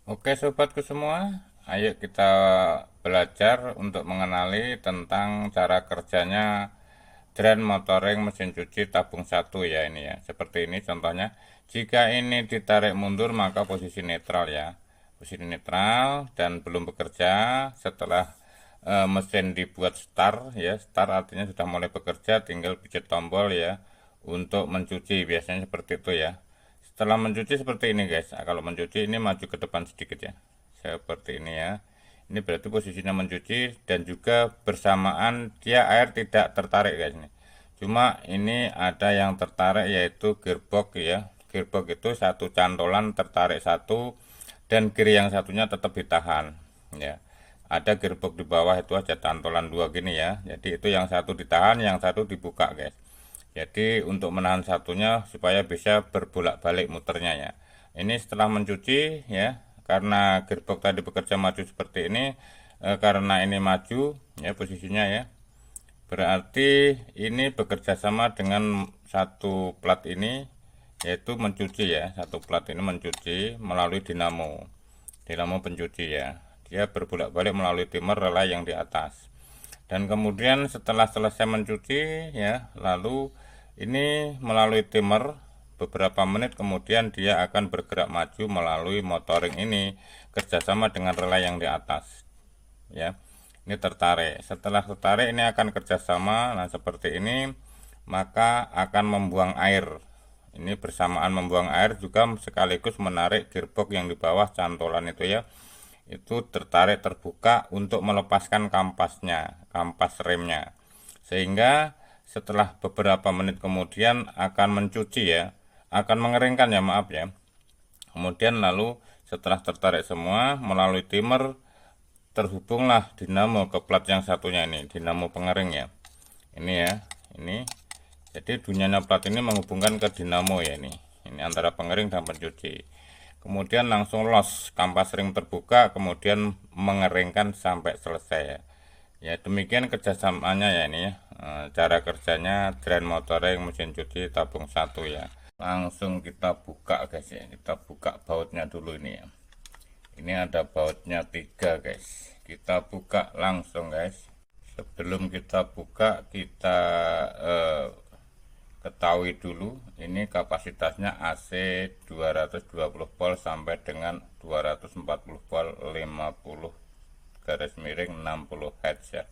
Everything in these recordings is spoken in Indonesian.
Oke sobatku semua, ayo kita belajar untuk mengenali tentang cara kerjanya drain motoring mesin cuci tabung satu ya ini ya. Seperti ini contohnya. Jika ini ditarik mundur maka posisi netral ya. Posisi netral dan belum bekerja setelah mesin dibuat start ya. Start artinya sudah mulai bekerja, tinggal pijat tombol ya untuk mencuci, biasanya seperti itu ya. Setelah mencuci seperti ini guys. Nah, kalau mencuci ini maju ke depan sedikit ya. Seperti ini ya. Ini berarti posisinya mencuci dan juga bersamaan dia air tidak tertarik guys nih. Cuma ini ada yang tertarik yaitu gearbox ya. Gearbox itu satu cantolan tertarik satu dan gear yang satunya tetap ditahan ya. Ada gearbox di bawah itu aja cantolan dua gini ya. Jadi itu yang satu ditahan, yang satu dibuka guys. Jadi untuk menahan satunya supaya bisa berbolak-balik muternya ya. Ini setelah mencuci ya, karena gearbox tadi bekerja maju seperti ini, karena ini maju ya posisinya ya. Berarti ini bekerja sama dengan satu plat ini yaitu mencuci ya. Satu plat ini mencuci melalui dinamo. Dinamo pencuci ya. Dia berbolak-balik melalui timer relay yang di atas. Dan kemudian setelah selesai mencuci ya, lalu ini melalui timer beberapa menit kemudian dia akan bergerak maju melalui motoring ini kerjasama dengan relay yang di atas ya. Ini tertarik, setelah tertarik ini akan kerjasama, nah seperti ini, maka akan membuang air. Ini bersamaan membuang air juga sekaligus menarik gearbox yang di bawah cantolan itu ya, itu tertarik terbuka untuk melepaskan kampasnya, kampas remnya. Sehingga setelah beberapa menit kemudian akan mencuci ya, akan mengeringkan ya, maaf ya. Kemudian lalu setelah tertarik semua melalui timer terhubunglah dinamo ke plat yang satunya ini, dinamo pengering ya. Ini ya, ini. Jadi dunianya plat ini menghubungkan ke dinamo ya ini. Ini antara pengering dan pencuci. Kemudian langsung los, kampas ring terbuka, kemudian mengeringkan sampai selesai ya. Ya demikian kerjasamanya ya ini ya. Cara kerjanya drain motoring mesin cuci tabung satu ya. Langsung kita buka guys ya. Kita buka bautnya dulu ini ya. Ini ada bautnya 3 guys. Kita buka langsung guys. Sebelum kita buka kita ketahui dulu ini kapasitasnya AC 220 volt sampai dengan 240 volt 50 garis miring 60 Hz ya.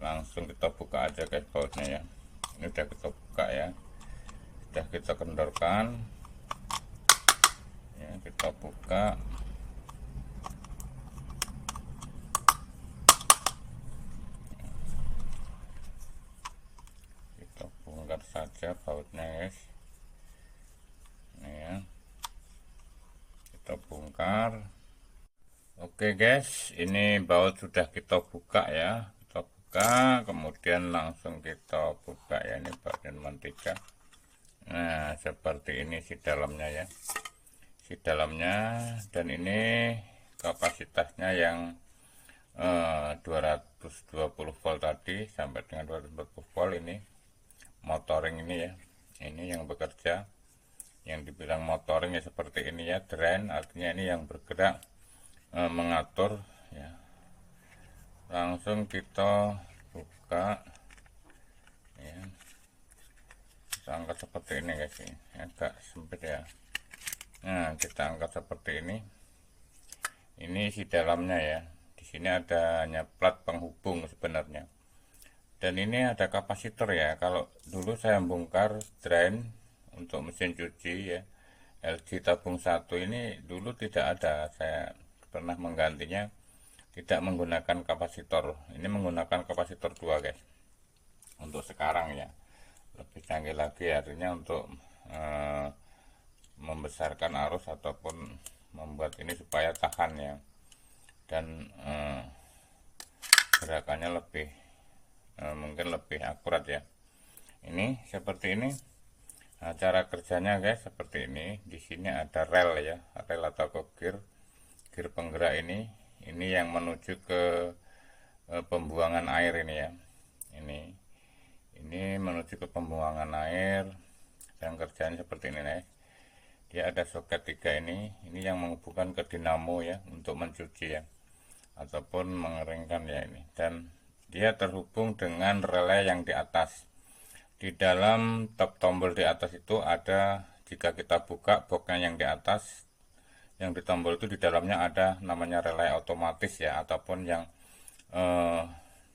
Langsung kita buka aja guys bautnya ya. Ini udah kita buka ya, udah kita kendorkan ya, kita buka. Kita bongkar saja bautnya guys. Ini ya, kita bongkar. Oke guys, ini baut sudah kita buka ya. Kita buka, kemudian langsung kita buka ya, ini bagian mentega. Nah, seperti ini si dalamnya ya. Si dalamnya, dan ini kapasitasnya yang 220 volt tadi sampai dengan 240 volt ini motoring ini ya. Ini yang bekerja, yang dibilang motoring ya seperti ini ya, drain artinya ini yang bergerak mengatur ya. Langsung kita buka ya, kita angkat seperti ini guys, ini agak sempit ya. Nah kita angkat seperti ini si dalamnya ya. Di sini ada hanya plat penghubung sebenarnya, dan ini ada kapasitor ya. Kalau dulu saya bongkar drain untuk mesin cuci ya, LG tabung satu ini dulu tidak ada, saya pernah menggantinya tidak menggunakan kapasitor. Ini menggunakan kapasitor 2 guys untuk sekarang ya, lebih canggih lagi artinya untuk membesarkan arus ataupun membuat ini supaya tahan ya, dan gerakannya lebih mungkin lebih akurat ya. Ini seperti ini. Nah, cara kerjanya guys seperti ini. Di sini ada rel ya, rel atau gear, gear penggerak ini yang menuju ke pembuangan air ini ya. Ini menuju ke pembuangan air, dan kerjanya seperti ini nih. dia ada soket 3 ini yang menghubungkan ke dinamo ya untuk mencuci ya ataupun mengeringkan ya ini, dan dia terhubung dengan relay yang di atas. Di dalam top tombol di atas itu ada, jika kita buka boxnya yang di atas, yang di tombol itu di dalamnya ada namanya relay otomatis ya, ataupun yang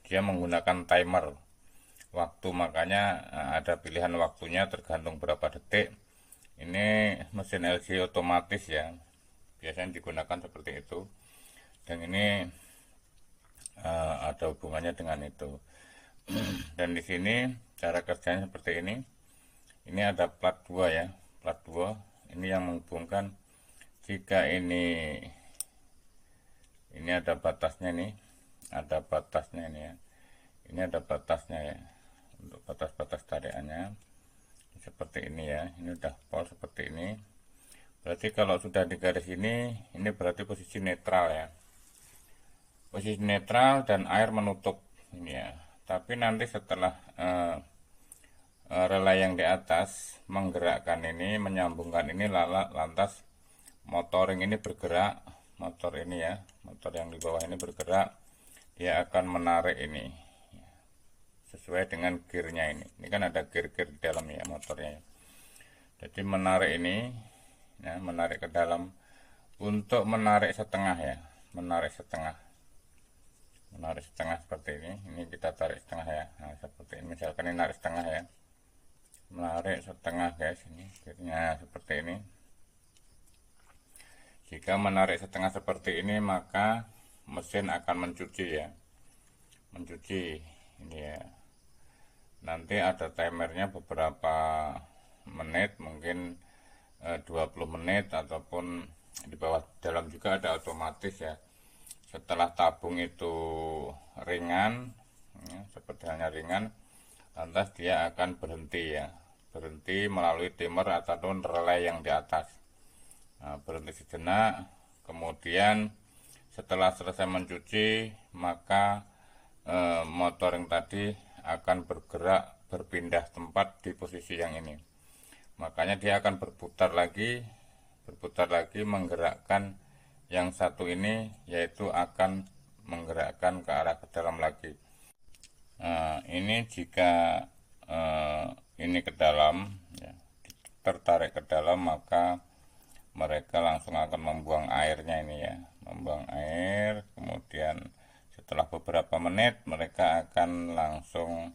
dia menggunakan timer waktu, makanya ada pilihan waktunya tergantung berapa detik. Ini mesin LG otomatis ya, biasanya digunakan seperti itu, dan ini ada hubungannya dengan itu. Dan di sini cara kerjanya seperti ini. Ini ada plat 2 ya, plat 2 ini yang menghubungkan. Jika ini ada batasnya nih, ada batasnya ini ya, ini ada batasnya ya, untuk batas-batas tarikannya seperti ini ya. Ini udah pol seperti ini, berarti kalau sudah di garis ini berarti posisi netral ya, posisi netral dan air menutup ini ya. Tapi nanti setelah relay yang di atas menggerakkan ini, menyambungkan ini, lantas motoring ini bergerak, motor ini ya, motor yang di bawah ini bergerak, dia akan menarik ini sesuai dengan gearnya ini. Ini kan ada gear-gear di dalam ya motornya. Jadi menarik ini ya, menarik ke dalam untuk menarik setengah ya, menarik setengah seperti ini. Ini kita tarik setengah ya. Nah, seperti ini, misalkan ini narik setengah ya, menarik setengah guys, ini gearnya seperti ini. Jika menarik setengah seperti ini, maka mesin akan mencuci ya, mencuci ini ya. Nanti ada timernya beberapa menit, mungkin 20 menit, ataupun di bawah dalam juga ada otomatis ya. Setelah tabung itu ringan ya, seperti halnya ringan, lantas dia akan berhenti ya, berhenti melalui timer ataupun relay yang di atas. Nah, berhenti sejenak, kemudian setelah selesai mencuci, maka motor yang tadi akan bergerak, berpindah tempat di posisi yang ini. Makanya dia akan berputar lagi menggerakkan yang satu ini, yaitu akan menggerakkan ke arah ke dalam lagi. Nah, ini jika ini ke dalam ya, tertarik ke dalam, maka mereka langsung akan membuang airnya ini ya, membuang air. Kemudian setelah beberapa menit mereka akan langsung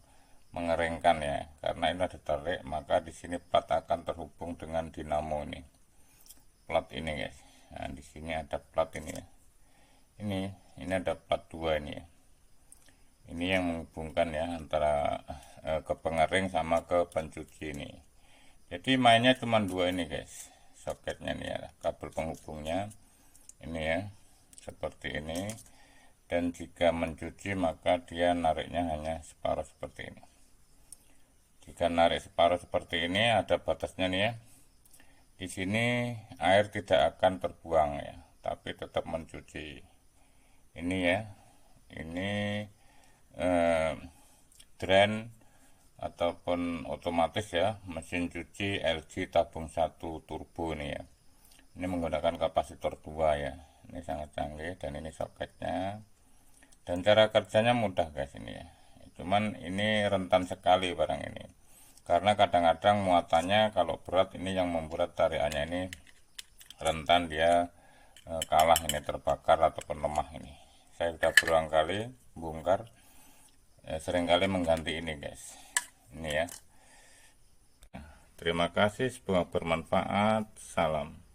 mengeringkan ya, karena ini ada tarik, maka di sini plat akan terhubung dengan dinamo ini, plat ini guys. Nah, di sini ada plat ini ya, ini ada plat 2 ini ya, ini yang menghubungkan ya antara ke pengering sama ke pencuci ini. Jadi mainnya cuma 2 ini guys, soketnya nih ya, kabel penghubungnya ini ya, seperti ini. Dan jika mencuci maka dia nariknya hanya separuh seperti ini. Jika narik separuh seperti ini, ada batasnya nih ya. Di sini air tidak akan terbuang ya, tapi tetap mencuci. Ini ya, ini drain ataupun otomatis ya, mesin cuci LG tabung 1 turbo ini ya. Ini menggunakan kapasitor 2 ya. Ini sangat canggih, dan ini soketnya. Dan cara kerjanya mudah guys ini ya. Cuman ini rentan sekali barang ini, karena kadang-kadang muatannya kalau berat, ini yang membuat tarikannya ini rentan, dia kalah ini, terbakar ataupun lemah ini. Saya sudah berulang kali bongkar, seringkali mengganti ini guys. Ini ya. Terima kasih, semoga bermanfaat. Salam.